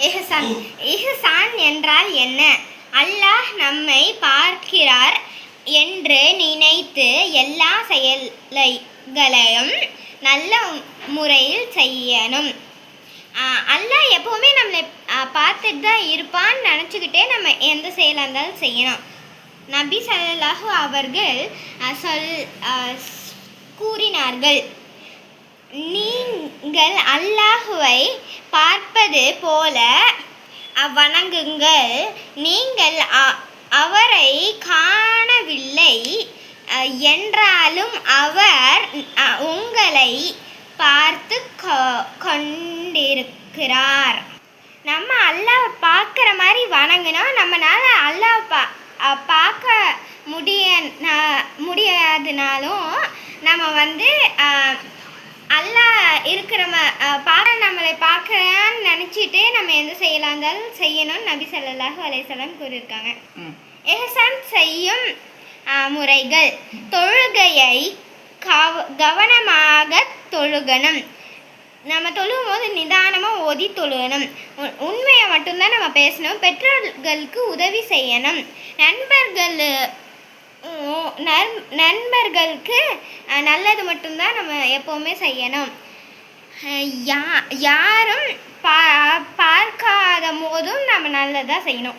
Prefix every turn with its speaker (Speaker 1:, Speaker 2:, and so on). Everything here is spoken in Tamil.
Speaker 1: இஹ்சான். இஹ்சான் என்றால் என்ன? அல்லாஹ் நம்மை பார்க்கிறார் என்று நினைத்து எல்லா செயல்களையும் நல்ல முறையில் செய்யணும். அல்லாஹ் எப்போவுமே நம்மளை பார்த்துட்டு தான் இருப்பான்னு நினச்சிக்கிட்டே நம்ம எந்த செயலாக இருந்தாலும் செய்யணும். நபி ஸல்லல்லாஹு அவர்கள் கூறினார்கள், நீங்கள் அல்லாஹுவை பார்ப்பது போல வணங்குங்கள். நீங்கள் அவரை காணவில்லை என்றாலும் அவர் உங்களை பார்த்து கொண்டிருக்கிறார். நம்ம அல்லாஹ் பார்க்குற மாதிரி வணங்கினா நம்மளால் அல்லாஹ் பார்க்க முடியாதுனாலும் நம்ம அல்லாஹ் இருக்கிற நம்மளை பார்க்குறான்னு நினச்சிட்டு நம்ம எந்த செயலாக இருந்தாலும் செய்யணும்னு நபி ஸல்லல்லாஹு அலைஹி வஸல்லம் கூறியிருக்காங்க. இஹ்சான் செய்யும் முறைகள்: தொழுகையை கவனமாக தொழுகணும். நம்ம தொழுகும் போது நிதானமாக ஓதி தொழுகணும். உண்மையை மட்டும்தான் நம்ம பேசணும். பெற்றோர்களுக்கு உதவி செய்யணும். நண்பர்களுக்கு நல்லது மட்டும்தான் நம்ம எப்போவுமே செய்யணும். யாரும் பார்க்காத போதும் நம்ம நல்லதாக செய்யணும்.